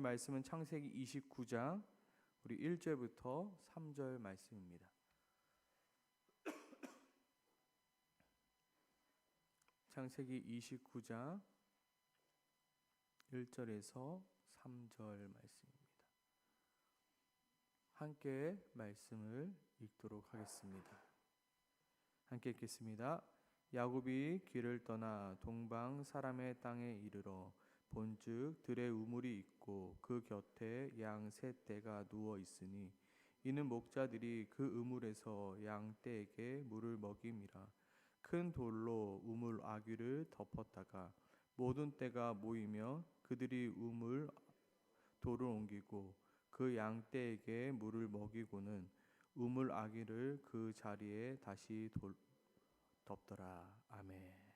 말씀은 창세기 29장 우리 1절부터 3절 말씀입니다. 창세기 29장 1절에서 3절 말씀입니다. 함께 말씀을 읽도록 하겠습니다. 함께 읽겠습니다. 야곱이 길을 떠나 동방 사람의 땅에 이르러 본즉 들에 우물이 있고 그 곁에 양 셋 떼가 누워 있으니 이는 목자들이 그 우물에서 양 떼에게 물을 먹임이라. 큰 돌로 우물 아귀를 덮었다가 모든 떼가 모이며 그들이 우물 돌을 옮기고 그 양 떼에게 물을 먹이고는 우물 아귀를 그 자리에 다시 덮더라. 아멘.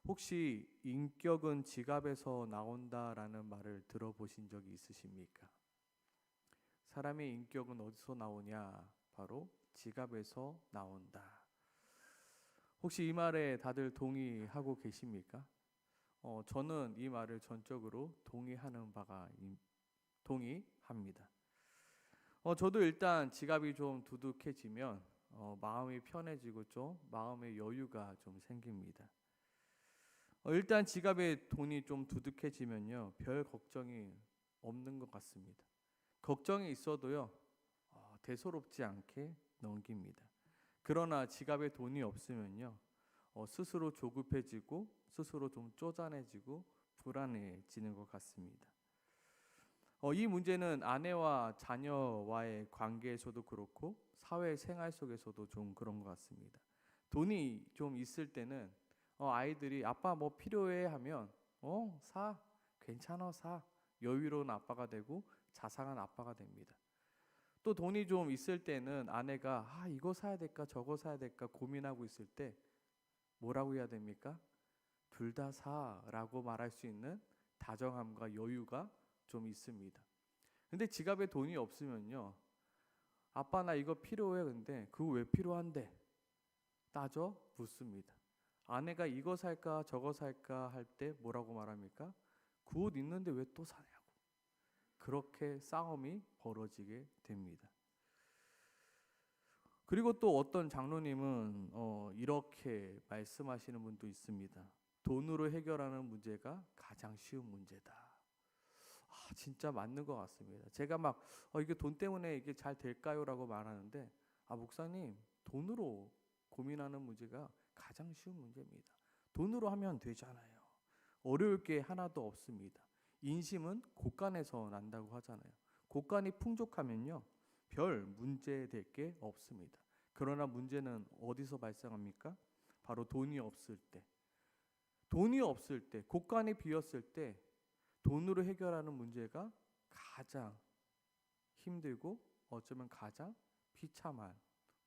혹시 인격은 지갑에서 나온다라는 말을 들어보신 적이 있으십니까? 사람의 인격은 어디서 나오냐? 바로 지갑에서 나온다. 혹시 이 말에 다들 동의하고 계십니까? 저는 이 말을 전적으로 동의합니다. 저도 일단 지갑이 좀 두둑해지면 마음이 편해지고 좀 마음의 여유가 좀 생깁니다. 일단 지갑에 돈이 좀 두둑해지면요, 별 걱정이 없는 것 같습니다. 걱정이 있어도요, 대수롭지 않게 넘깁니다. 그러나 지갑에 돈이 없으면요, 스스로 조급해지고 스스로 좀 쪼잔해지고 불안해지는 것 같습니다. 이 문제는 아내와 자녀와의 관계에서도 그렇고 사회생활 속에서도 좀 그런 것 같습니다. 돈이 좀 있을 때는 아이들이 아빠 뭐 필요해 하면 사, 괜찮아, 사. 여유로운 아빠가 되고 자상한 아빠가 됩니다. 또 돈이 좀 있을 때는 아내가 이거 사야 될까 저거 사야 될까 고민하고 있을 때 뭐라고 해야 됩니까? 둘 다 사라고 말할 수 있는 다정함과 여유가 좀 있습니다. 근데 지갑에 돈이 없으면요, 아빠 나 이거 필요해. 근데 그거 왜 필요한데? 따져 묻습니다. 아내가 이거 살까 저거 살까 할 때 뭐라고 말합니까? 그 옷 있는데 왜 또 사냐고. 그렇게 싸움이 벌어지게 됩니다. 그리고 또 어떤 장로님은 이렇게 말씀하시는 분도 있습니다. 돈으로 해결하는 문제가 가장 쉬운 문제다. 진짜 맞는 것 같습니다. 제가 막 이게 돈 때문에 이게 잘 될까요? 라고 말하는데 목사님, 돈으로 고민하는 문제가 가장 쉬운 문제입니다. 돈으로 하면 되잖아요. 어려울 게 하나도 없습니다. 인심은 곳간에서 난다고 하잖아요. 곳간이 풍족하면요, 별 문제 될 게 없습니다. 그러나 문제는 어디서 발생합니까? 바로 돈이 없을 때. 돈이 없을 때, 곳간이 비었을 때 돈으로 해결하는 문제가 가장 힘들고 어쩌면 가장 비참한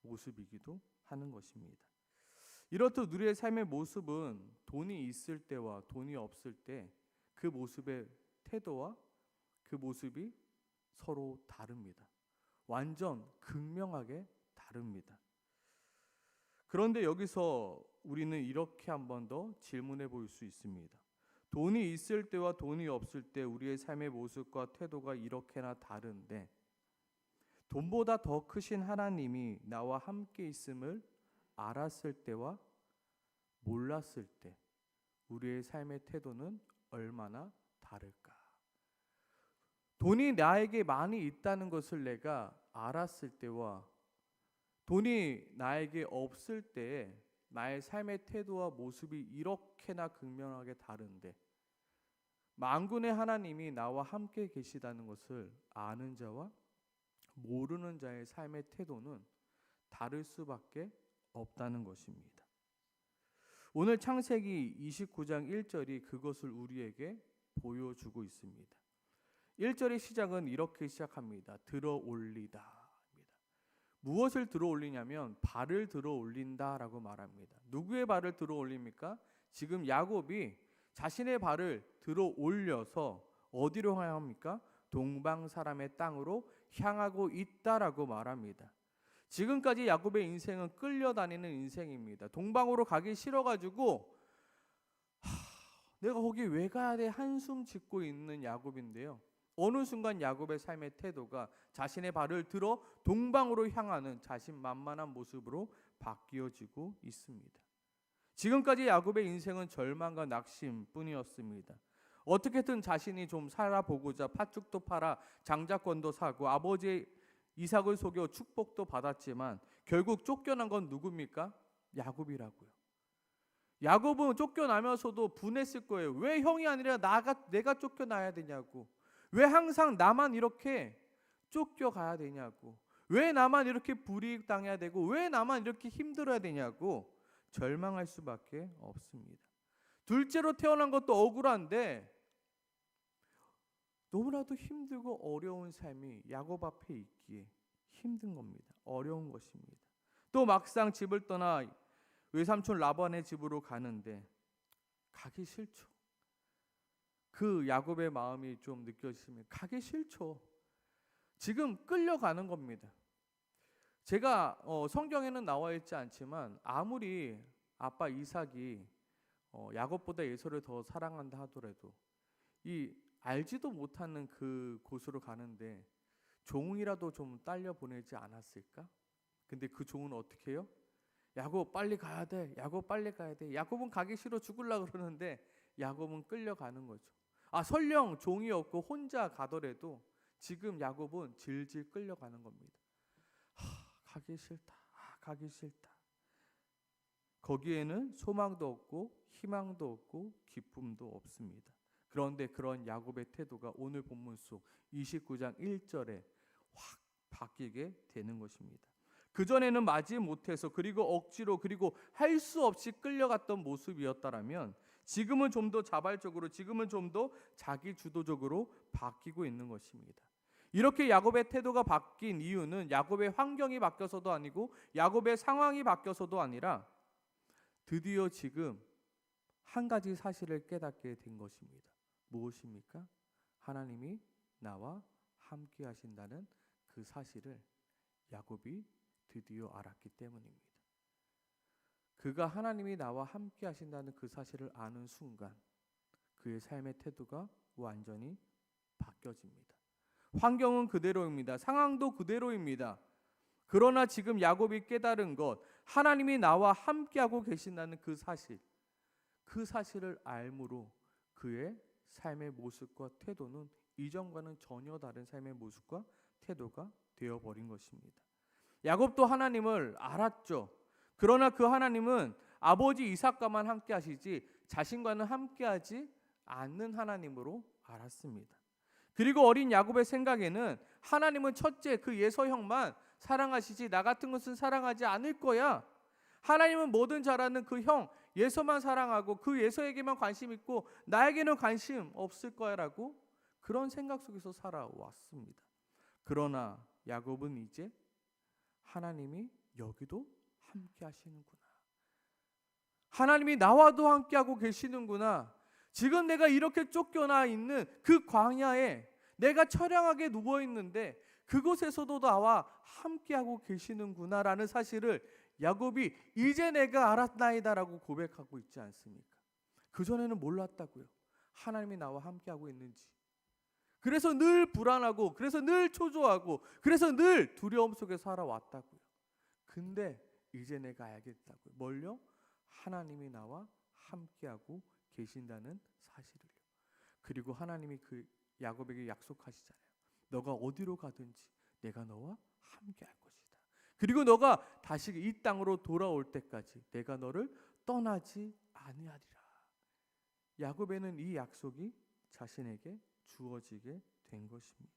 모습이기도 하는 것입니다. 이렇듯 우리의 삶의 모습은 돈이 있을 때와 돈이 없을 때 그 모습의 태도와 그 모습이 서로 다릅니다. 완전 극명하게 다릅니다. 그런데 여기서 우리는 이렇게 한 번 더 질문해 볼 수 있습니다. 돈이 있을 때와 돈이 없을 때 우리의 삶의 모습과 태도가 이렇게나 다른데 돈보다 더 크신 하나님이 나와 함께 있음을 알았을 때와 몰랐을 때 우리의 삶의 태도는 얼마나 다를까? 돈이 나에게 많이 있다는 것을 내가 알았을 때와 돈이 나에게 없을 때에 나의 삶의 태도와 모습이 이렇게나 극명하게 다른데 만군의 하나님이 나와 함께 계시다는 것을 아는 자와 모르는 자의 삶의 태도는 다를 수밖에 없다는 것입니다. 오늘 창세기 29장 1절이 그것을 우리에게 보여주고 있습니다. 1절의 시작은 이렇게 시작합니다. 들어 올리다. 무엇을 들어 올리냐면 발을 들어 올린다라고 말합니다. 누구의 발을 들어 올립니까? 지금 야곱이 자신의 발을 들어 올려서 어디로 향합니까? 동방 사람의 땅으로 향하고 있다라고 말합니다. 지금까지 야곱의 인생은 끌려다니는 인생입니다. 동방으로 가기 싫어가지고 내가 거기 왜 가야 돼? 한숨 짓고 있는 야곱인데요. 어느 순간 야곱의 삶의 태도가 자신의 발을 들어 동방으로 향하는 자신만만한 모습으로 바뀌어지고 있습니다. 지금까지 야곱의 인생은 절망과 낙심뿐이었습니다. 어떻게든 자신이 좀 살아보고자 팥죽도 팔아 장자권도 사고 아버지 이삭을 속여 축복도 받았지만 결국 쫓겨난 건 누굽니까? 야곱이라고요. 야곱은 쫓겨나면서도 분했을 거예요. 왜 형이 아니라 내가 쫓겨나야 되냐고. 왜 항상 나만 이렇게 쫓겨가야 되냐고. 왜 나만 이렇게 불이익 당해야 되고 왜 나만 이렇게 힘들어야 되냐고 절망할 수밖에 없습니다. 둘째로 태어난 것도 억울한데 너무나도 힘들고 어려운 삶이 야곱 앞에 있기에 힘든 겁니다. 어려운 것입니다. 또 막상 집을 떠나 외삼촌 라반의 집으로 가는데 가기 싫죠. 그 야곱의 마음이 좀 느껴지시면 가기 싫죠. 지금 끌려가는 겁니다. 제가 성경에는 나와 있지 않지만 아무리 아빠 이삭이 야곱보다 에서를 더 사랑한다 하더라도 이 알지도 못하는 그 곳으로 가는데 종이라도 좀 딸려 보내지 않았을까? 근데 그 종은 어떻게 해요? 야곱 빨리 가야 돼. 야곱 빨리 가야 돼. 야곱은 가기 싫어 죽으려고 그러는데 야곱은 끌려가는 거죠. 설령 종이 없고 혼자 가더라도 지금 야곱은 질질 끌려가는 겁니다. 가기 싫다. 가기 싫다. 거기에는 소망도 없고 희망도 없고 기쁨도 없습니다. 그런데 그런 야곱의 태도가 오늘 본문 속 29장 1절에 확 바뀌게 되는 것입니다. 그전에는 맞이 못해서 그리고 억지로 그리고 할 수 없이 끌려갔던 모습이었다라면 지금은 좀 더 자발적으로 지금은 좀 더 자기 주도적으로 바뀌고 있는 것입니다. 이렇게 야곱의 태도가 바뀐 이유는 야곱의 환경이 바뀌어서도 아니고 야곱의 상황이 바뀌어서도 아니라 드디어 지금 한 가지 사실을 깨닫게 된 것입니다. 무엇입니까? 하나님이 나와 함께 하신다는 그 사실을 야곱이 드디어 알았기 때문입니다. 그가 하나님이 나와 함께 하신다는 그 사실을 아는 순간 그의 삶의 태도가 완전히 바뀌어집니다. 환경은 그대로입니다. 상황도 그대로입니다. 그러나 지금 야곱이 깨달은 것, 하나님이 나와 함께하고 계신다는 그 사실을 알므로 그의 삶의 모습과 태도는 이전과는 전혀 다른 삶의 모습과 태도가 되어버린 것입니다. 야곱도 하나님을 알았죠. 그러나 그 하나님은 아버지 이삭과만 함께 하시지 자신과는 함께하지 않는 하나님으로 알았습니다. 그리고 어린 야곱의 생각에는 하나님은 첫째 그 예서형만 사랑하시지 나 같은 것은 사랑하지 않을 거야. 하나님은 뭐든 잘하는 그 형 예서만 사랑하고 그 예서에게만 관심 있고 나에게는 관심 없을 거야라고 그런 생각 속에서 살아왔습니다. 그러나 야곱은 이제 하나님이 여기도 함께 하시는구나. 하나님이 나와도 함께하고 계시는구나. 지금 내가 이렇게 쫓겨나 있는 그 광야에 내가 처량하게 누워 있는데 그곳에서도 나와 함께하고 계시는구나라는 사실을 야곱이 이제 내가 알았나이다라고 고백하고 있지 않습니까? 그전에는 몰랐다고요. 하나님이 나와 함께하고 있는지. 그래서 늘 불안하고 그래서 늘 초조하고 그래서 늘 두려움 속에 살아왔다고요. 근데 이제 내가 알겠다고요. 뭘요? 하나님이 나와 함께하고 계신다는 사실을요. 그리고 하나님이 그 야곱에게 약속하시잖아요. 너가 어디로 가든지 내가 너와 함께할 것이다. 그리고 너가 다시 이 땅으로 돌아올 때까지 내가 너를 떠나지 아니하리라. 야곱에는 이 약속이 자신에게 주어지게 된 것입니다.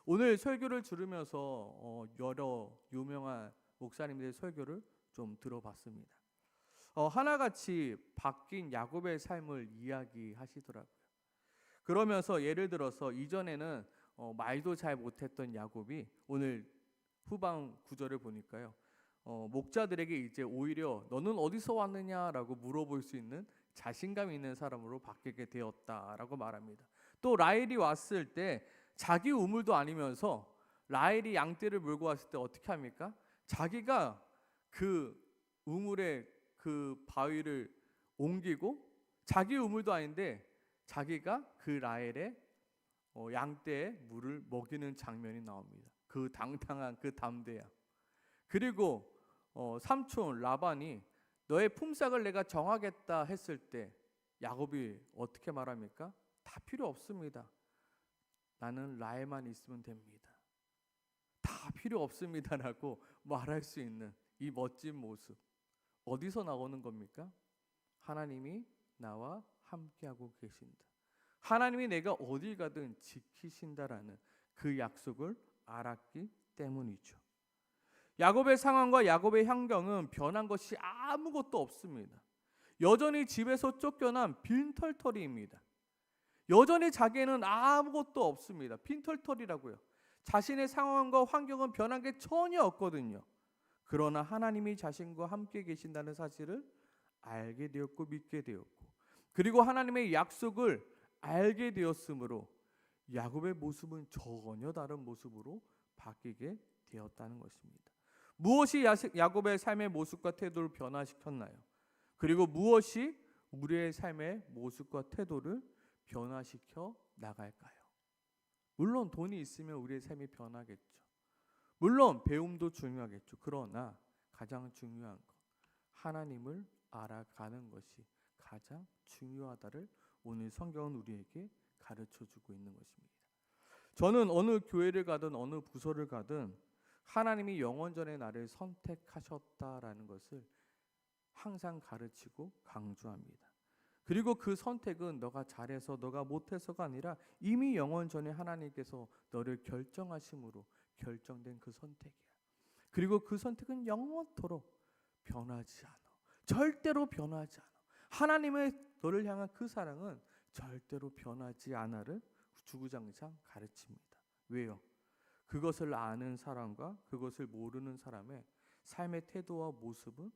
오늘 설교를 들으면서 여러 유명한 목사님들의 설교를 좀 들어봤습니다. 하나같이 바뀐 야곱의 삶을 이야기하시더라고요. 그러면서 예를 들어서 이전에는 말도 잘 못했던 야곱이 오늘 후방 구절을 보니까요. 목자들에게 이제 오히려 너는 어디서 왔느냐라고 물어볼 수 있는 자신감 있는 사람으로 바뀌게 되었다라고 말합니다. 또 라헬이 왔을 때 자기 우물도 아니면서 라헬이 양떼를 몰고 왔을 때 어떻게 합니까? 자기가 그 우물에 그 바위를 옮기고 자기 우물도 아닌데 자기가 그 라헬의 양떼에 물을 먹이는 장면이 나옵니다. 그 당당한 그 담대함. 그리고 삼촌 라반이 너의 품삯을 내가 정하겠다 했을 때 야곱이 어떻게 말합니까? 다 필요 없습니다. 나는 라헬만 있으면 됩니다. 다 필요 없습니다라고 말할 수 있는 이 멋진 모습. 어디서 나오는 겁니까? 하나님이 나와 함께하고 계신다. 하나님이 내가 어딜 가든 지키신다라는 그 약속을 알았기 때문이죠. 야곱의 상황과 야곱의 환경은 변한 것이 아무것도 없습니다. 여전히 집에서 쫓겨난 빈털터리입니다. 여전히 자기에는 아무것도 없습니다. 빈털터리라고요. 자신의 상황과 환경은 변한 게 전혀 없거든요. 그러나 하나님이 자신과 함께 계신다는 사실을 알게 되었고 믿게 되었고, 그리고 하나님의 약속을 알게 되었으므로 야곱의 모습은 전혀 다른 모습으로 바뀌게 되었다는 것입니다. 무엇이 야곱의 삶의 모습과 태도를 변화시켰나요? 그리고 무엇이 우리의 삶의 모습과 태도를 변화시켜 나갈까요? 물론 돈이 있으면 우리의 삶이 변하겠죠. 물론 배움도 중요하겠죠. 그러나 가장 중요한 것, 하나님을 알아가는 것이 가장 중요하다를 오늘 성경은 우리에게 가르쳐주고 있는 것입니다. 저는 어느 교회를 가든 어느 부서를 가든 하나님이 영원전에 나를 선택하셨다라는 것을 항상 가르치고 강조합니다. 그리고 그 선택은 너가 잘해서 너가 못해서가 아니라 이미 영원전에 하나님께서 너를 결정하심으로 결정된 그 선택이야. 그리고 그 선택은 영원토록 변하지 않아. 절대로 변하지 않아. 하나님의 너를 향한 그 사랑은 절대로 변하지 않아를 주구장창 가르칩니다. 왜요? 그것을 아는 사람과 그것을 모르는 사람의 삶의 태도와 모습은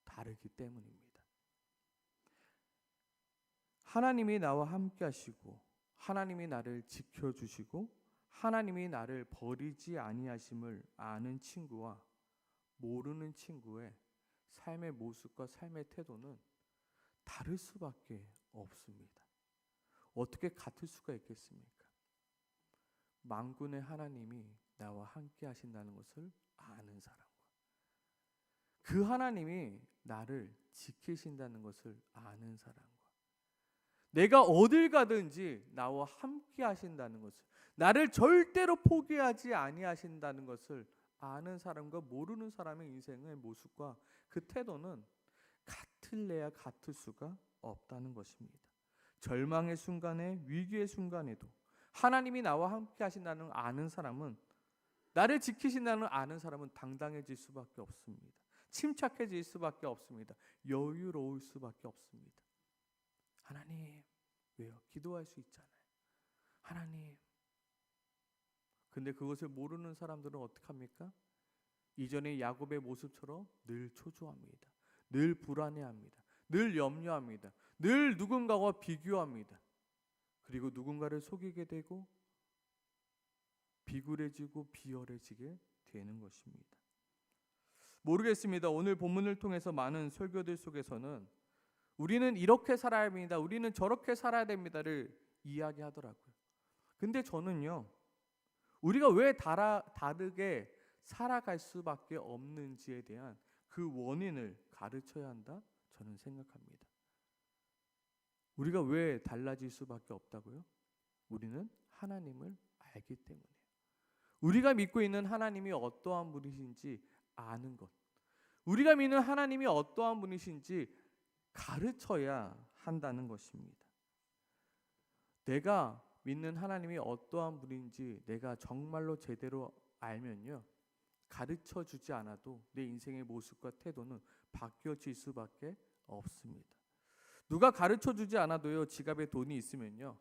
다르기 때문입니다. 하나님이 나와 함께 하시고 하나님이 나를 지켜주시고 하나님이 나를 버리지 아니하심을 아는 친구와 모르는 친구의 삶의 모습과 삶의 태도는 다를 수밖에 없습니다. 어떻게 같을 수가 있겠습니까? 만군의 하나님이 나와 함께 하신다는 것을 아는 사람과 그 하나님이 나를 지키신다는 것을 아는 사람과 내가 어딜 가든지 나와 함께 하신다는 것을, 나를 절대로 포기하지 아니하신다는 것을 아는 사람과 모르는 사람의 인생의 모습과 그 태도는 같을래야 같을 수가 없다는 것입니다. 절망의 순간에, 위기의 순간에도 하나님이 나와 함께 하신다는 아는 사람은, 나를 지키신다는 아는 사람은 당당해질 수밖에 없습니다. 침착해질 수밖에 없습니다. 여유로울 수밖에 없습니다. 하나님, 왜요? 기도할 수 있잖아요. 하나님. 근데 그것을 모르는 사람들은 어떻게 합니까? 이전의 야곱의 모습처럼 늘 초조합니다. 늘 불안해합니다. 늘 염려합니다. 늘 누군가와 비교합니다. 그리고 누군가를 속이게 되고 비굴해지고 비열해지게 되는 것입니다. 모르겠습니다. 오늘 본문을 통해서 많은 설교들 속에서는 우리는 이렇게 살아야 합니다. 우리는 저렇게 살아야 됩니다를 이야기하더라고요. 근데 저는요, 우리가 왜 다르게 살아갈 수밖에 없는지에 대한 그 원인을 가르쳐야 한다 저는 생각합니다. 우리가 왜 달라질 수밖에 없다고요? 우리는 하나님을 알기 때문이에요. 우리가 믿고 있는 하나님이 어떠한 분이신지 아는 것, 우리가 믿는 하나님이 어떠한 분이신지 가르쳐야 한다는 것입니다. 내가 믿는 하나님이 어떠한 분인지 내가 정말로 제대로 알면요, 가르쳐 주지 않아도 내 인생의 모습과 태도는 바뀌어질 수밖에 없습니다. 누가 가르쳐 주지 않아도요, 지갑에 돈이 있으면요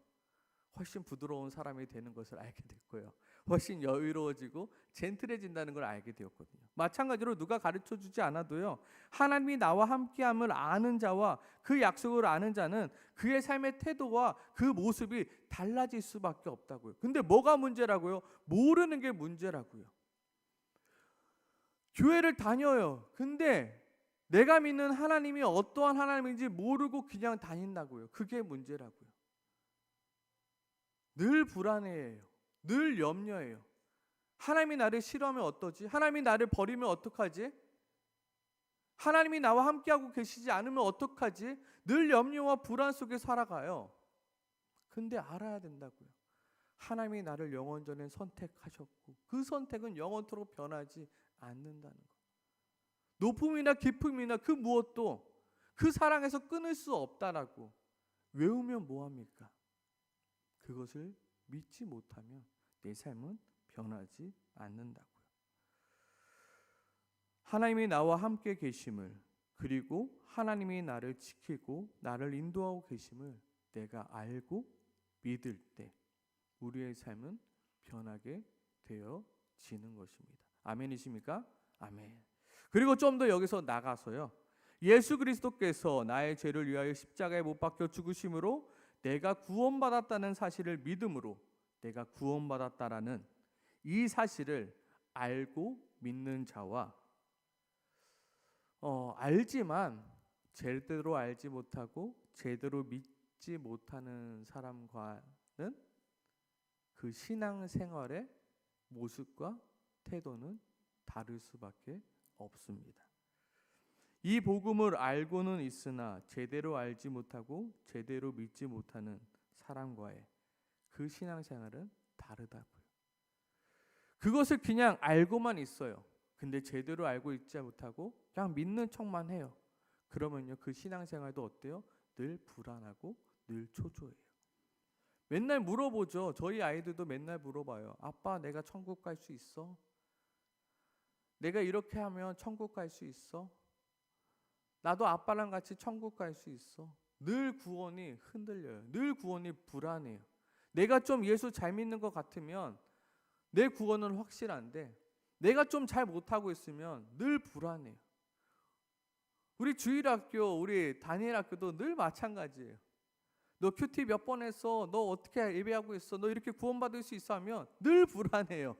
훨씬 부드러운 사람이 되는 것을 알게 됐고요, 훨씬 여유로워지고 젠틀해진다는 걸 알게 되었거든요. 마찬가지로 누가 가르쳐 주지 않아도요, 하나님이 나와 함께함을 아는 자와 그 약속을 아는 자는 그의 삶의 태도와 그 모습이 달라질 수밖에 없다고요. 근데 뭐가 문제라고요? 모르는 게 문제라고요. 교회를 다녀요. 근데 내가 믿는 하나님이 어떠한 하나님인지 모르고 그냥 다닌다고요. 그게 문제라고요. 늘 불안해해요. 늘 염려해요. 하나님이 나를 싫어하면 어떠지? 하나님이 나를 버리면 어떡하지? 하나님이 나와 함께하고 계시지 않으면 어떡하지? 늘 염려와 불안 속에 살아가요. 근데 알아야 된다고요. 하나님이 나를 영원전에 선택하셨고 그 선택은 영원토록 변하지 않는다는 거. 높음이나 깊음이나 그 무엇도 그 사랑에서 끊을 수 없다라고 외우면 뭐합니까? 그것을 믿지 못하면 내 삶은 변하지 않는다고요. 하나님이 나와 함께 계심을, 그리고 하나님이 나를 지키고 나를 인도하고 계심을 내가 알고 믿을 때 우리의 삶은 변하게 되어지는 것입니다. 아멘이십니까? 아멘. 그리고 좀 더 여기서 나가서요, 예수 그리스도께서 나의 죄를 위하여 십자가에 못 박혀 죽으심으로 내가 구원받았다는 사실을 믿음으로 내가 구원받았다라는 이 사실을 알고 믿는 자와 알지만 제대로 알지 못하고 제대로 믿지 못하는 사람과는 그 신앙생활의 모습과 태도는 다를 수밖에 없습니다. 이 복음을 알고는 있으나 제대로 알지 못하고 제대로 믿지 못하는 사람과의 그 신앙생활은 다르다고요. 그것을 그냥 알고만 있어요. 근데 제대로 알고 있지 못하고 그냥 믿는 척만 해요. 그러면요, 그 신앙생활도 어때요? 늘 불안하고 늘 초조해요. 맨날 물어보죠. 저희 아이들도 맨날 물어봐요. 아빠, 내가 천국 갈 수 있어? 내가 이렇게 하면 천국 갈 수 있어? 나도 아빠랑 같이 천국 갈 수 있어? 늘 구원이 흔들려요. 늘 구원이 불안해요. 내가 좀 예수 잘 믿는 것 같으면 내 구원은 확실한데 내가 좀 잘 못하고 있으면 늘 불안해요. 우리 주일학교, 우리 다니엘학교도 늘 마찬가지예요. 너 큐티 몇 번 했어? 너 어떻게 예배하고 있어? 너 이렇게 구원받을 수 있어? 하면 늘 불안해요.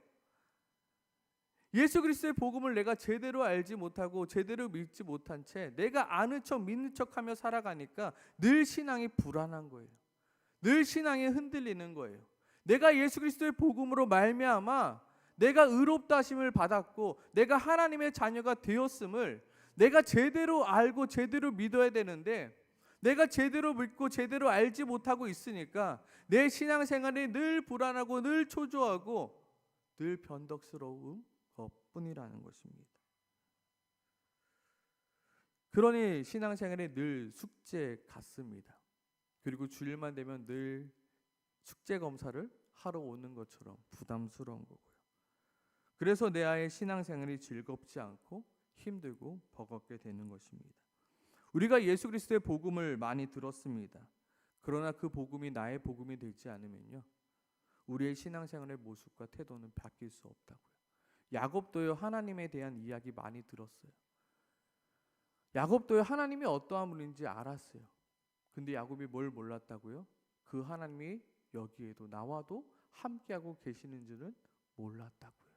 예수 그리스도의 복음을 내가 제대로 알지 못하고 제대로 믿지 못한 채 내가 아는 척 믿는 척하며 살아가니까 늘 신앙이 불안한 거예요. 늘 신앙이 흔들리는 거예요. 내가 예수 그리스도의 복음으로 말미암아 내가 의롭다 하심을 받았고 내가 하나님의 자녀가 되었음을 내가 제대로 알고 제대로 믿어야 되는데 내가 제대로 믿고 제대로 알지 못하고 있으니까 내 신앙생활이 늘 불안하고 늘 초조하고 늘 변덕스러움 것뿐이라는 것입니다. 그러니 신앙생활이 늘 숙제 같습니다. 그리고 주일만 되면 늘 숙제 검사를 하러 오는 것처럼 부담스러운 거고요. 그래서 내 아이의 신앙생활이 즐겁지 않고 힘들고 버겁게 되는 것입니다. 우리가 예수 그리스도의 복음을 많이 들었습니다. 그러나 그 복음이 나의 복음이 되지 않으면요, 우리의 신앙생활의 모습과 태도는 바뀔 수 없다고요. 야곱도요, 하나님에 대한 이야기 많이 들었어요. 야곱도요, 하나님이 어떠한 분인지 알았어요. 근데 야곱이 뭘 몰랐다고요? 그 하나님이 여기에도 나와도 함께하고 계시는 줄은 몰랐다고요.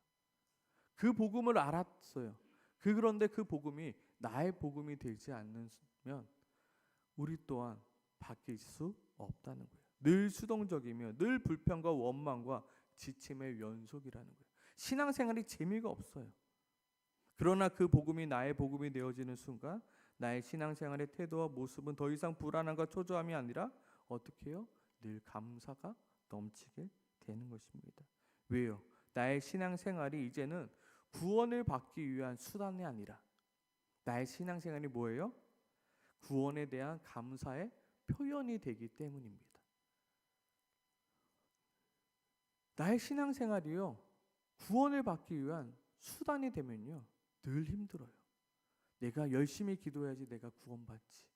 그 복음을 알았어요. 그런데 그 복음이 나의 복음이 되지 않으면 우리 또한 바뀔 수 없다는 거예요. 늘 수동적이며 늘 불평과 원망과 지침의 연속이라는 거예요. 신앙생활이 재미가 없어요. 그러나 그 복음이 나의 복음이 되어지는 순간 나의 신앙생활의 태도와 모습은 더 이상 불안함과 초조함이 아니라 어떻게 해요? 늘 감사가 넘치게 되는 것입니다. 왜요? 나의 신앙생활이 이제는 구원을 받기 위한 수단이 아니라 나의 신앙생활이 뭐예요? 구원에 대한 감사의 표현이 되기 때문입니다. 나의 신앙생활이요, 구원을 받기 위한 수단이 되면요 늘 힘들어요. 내가 열심히 기도해야지 내가 구원받지.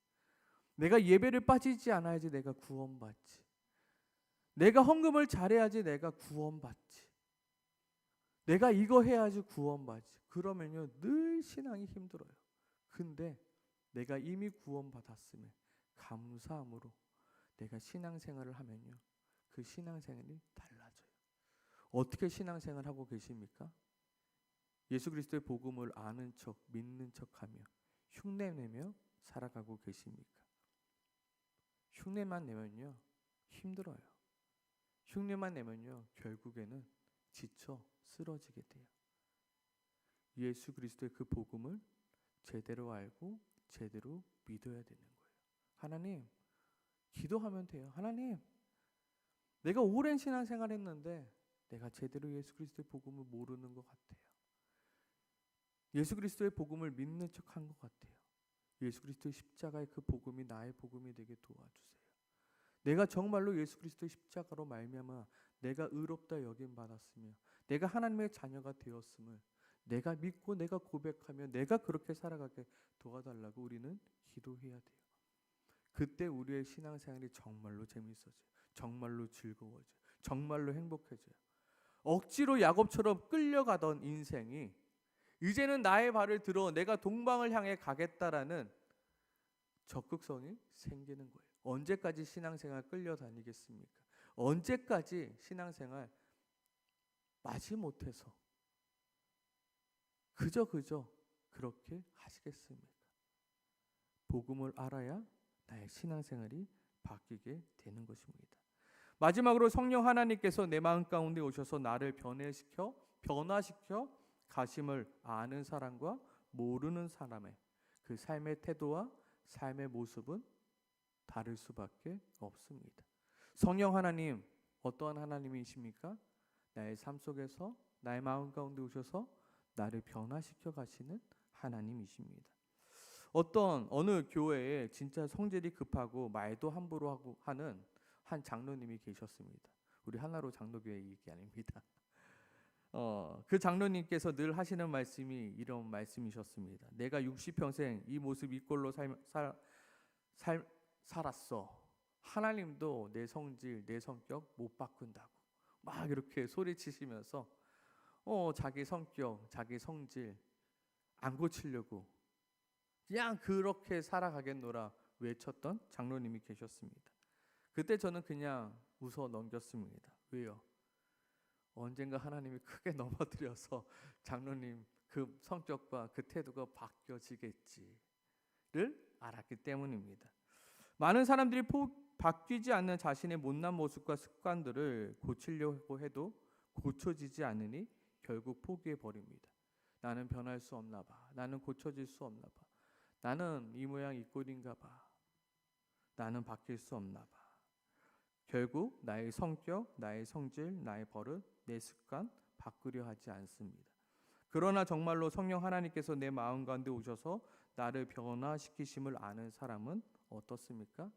내가 예배를 빠지지 않아야지 내가 구원받지. 내가 헌금을 잘해야지 내가 구원받지. 내가 이거 해야지 구원받지. 그러면요 늘 신앙이 힘들어요. 근데 내가 이미 구원받았음에 감사함으로 내가 신앙생활을 하면요 그 신앙생활이 달라져요. 어떻게 신앙생활하고 계십니까? 예수 그리스도의 복음을 아는 척 믿는 척하며 흉내내며 살아가고 계십니까? 흉내만 내면요 힘들어요. 흉내만 내면요 결국에는 지쳐 쓰러지게 돼요. 예수 그리스도의 그 복음을 제대로 알고 제대로 믿어야 되는 거예요. 하나님, 기도하면 돼요. 하나님, 내가 오랜 신앙생활 했는데 내가 제대로 예수 그리스도의 복음을 모르는 것 같아요. 예수 그리스도의 복음을 믿는 척한 것 같아요. 예수 그리스도의 십자가의 그 복음이 나의 복음이 되게 도와주세요. 내가 정말로 예수 그리스도의 십자가로 말미암아 내가 의롭다 여김 받았으며 내가 하나님의 자녀가 되었음을 내가 믿고 내가 고백하며 내가 그렇게 살아가게 도와달라고 우리는 기도해야 돼요. 그때 우리의 신앙생활이 정말로 재밌어져요. 정말로 즐거워져요. 정말로 행복해져요. 억지로 야곱처럼 끌려가던 인생이 이제는 나의 발을 들어 내가 동방을 향해 가겠다라는 적극성이 생기는 거예요. 언제까지 신앙생활 끌려다니겠습니까? 언제까지 신앙생활 마지못해서 그저 그렇게 하시겠습니까? 복음을 알아야 나의 신앙생활이 바뀌게 되는 것입니다. 마지막으로 성령 하나님께서 내 마음 가운데 오셔서 나를 변화시켜 가심을 아는 사람과 모르는 사람의 그 삶의 태도와 삶의 모습은 다를 수밖에 없습니다. 성령 하나님 어떠한 하나님이십니까? 나의 삶 속에서 나의 마음 가운데 오셔서 나를 변화시켜 가시는 하나님이십니다. 어느 교회에 진짜 성질이 급하고 말도 함부로 하는 한 장로님이 계셨습니다. 우리 하나로 장로교회 얘기 아닙니다. 그 장로님께서 늘 하시는 말씀이 이런 말씀이셨습니다. 내가 60평생 이 모습 이 꼴로 살았어. 하나님도 내 성질, 내 성격 못 바꾼다고 막 이렇게 소리치시면서 자기 성격, 자기 성질 안 고치려고 그냥 그렇게 살아가겠노라 외쳤던 장로님이 계셨습니다. 그때 저는 그냥 웃어 넘겼습니다. 왜요? 언젠가 하나님이 크게 넘어뜨려서 장로님 그 성격과 그 태도가 바뀌어지겠지를 알았기 때문입니다. 많은 사람들이 바뀌지 않는 자신의 못난 모습과 습관들을 고치려고 해도 고쳐지지 않으니 결국 포기해 버립니다. 나는 변할 수 없나 봐. 나는 고쳐질 수 없나 봐. 나는 이 모양 이 꼴인가 봐. 나는 바뀔 수 없나 봐. 결국 나의 성격, 나의 성질, 나의 버릇, 내 습관 바꾸려 하지 않습니다. 그러나 정말로 성령 하나님께서 내 마음 가운데 오셔서 나를 변화시키심을 아는 사람은 어떻습니까?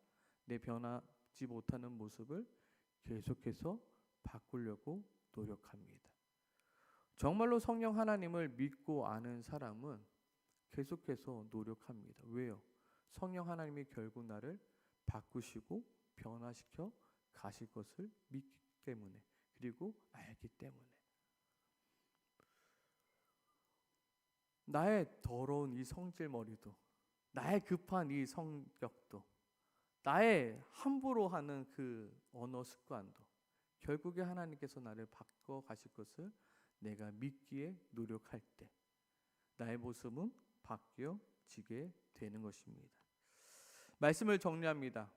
내 변하지 못하는 모습을 계속해서 바꾸려고 노력합니다. 정말로 성령 하나님을 믿고 아는 사람은 계속해서 노력합니다. 왜요? 성령 하나님이 결국 나를 바꾸시고 변화시켜 가실 것을 믿기 때문에, 그리고 알기 때문에. 나의 더러운 이 성질머리도, 나의 급한 이 성격도, 나의 함부로 하는 그 언어 습관도 결국에 하나님께서 나를 바꿔 가실 것을 내가 믿기에 노력할 때 나의 모습은 바뀌어지게 되는 것입니다. 말씀을 정리합니다.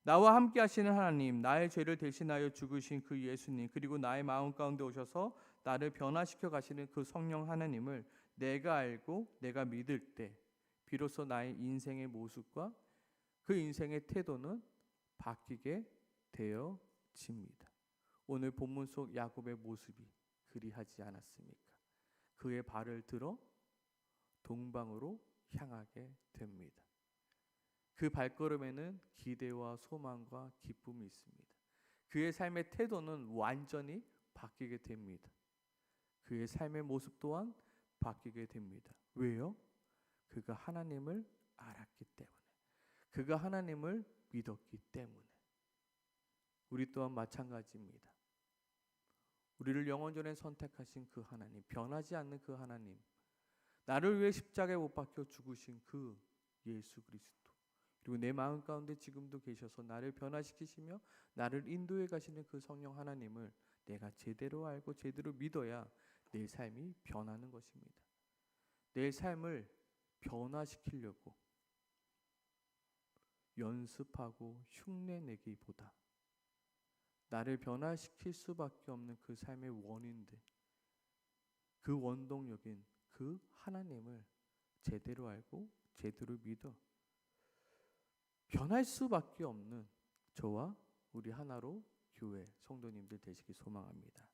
나와 함께 하시는 하나님, 나의 죄를 대신하여 죽으신 그 예수님, 그리고 나의 마음 가운데 오셔서 나를 변화시켜 가시는 그 성령 하나님을 내가 알고 내가 믿을 때 비로소 나의 인생의 모습과 그 인생의 태도는 바뀌게 되어집니다. 오늘 본문 속 야곱의 모습이 그리하지 않았습니까? 그의 발을 들어 동방으로 향하게 됩니다. 그 발걸음에는 기대와 소망과 기쁨이 있습니다. 그의 삶의 태도는 완전히 바뀌게 됩니다. 그의 삶의 모습 또한 바뀌게 됩니다. 왜요? 그가 하나님을 알았기 때문에, 그가 하나님을 믿었기 때문에. 우리 또한 마찬가지입니다. 우리를 영원전에 선택하신 그 하나님, 변하지 않는 그 하나님, 나를 위해 십자가에 못 박혀 죽으신 그 예수 그리스도, 그리고 내 마음 가운데 지금도 계셔서 나를 변화시키시며 나를 인도해 가시는 그 성령 하나님을 내가 제대로 알고 제대로 믿어야 내 삶이 변하는 것입니다. 내 삶을 변화시키려고 연습하고 흉내내기보다 나를 변화시킬 수밖에 없는 그 삶의 원인들, 그 원동력인 그 하나님을 제대로 알고 제대로 믿어 변할 수밖에 없는 저와 우리 하나로 교회 성도님들 되시기 소망합니다.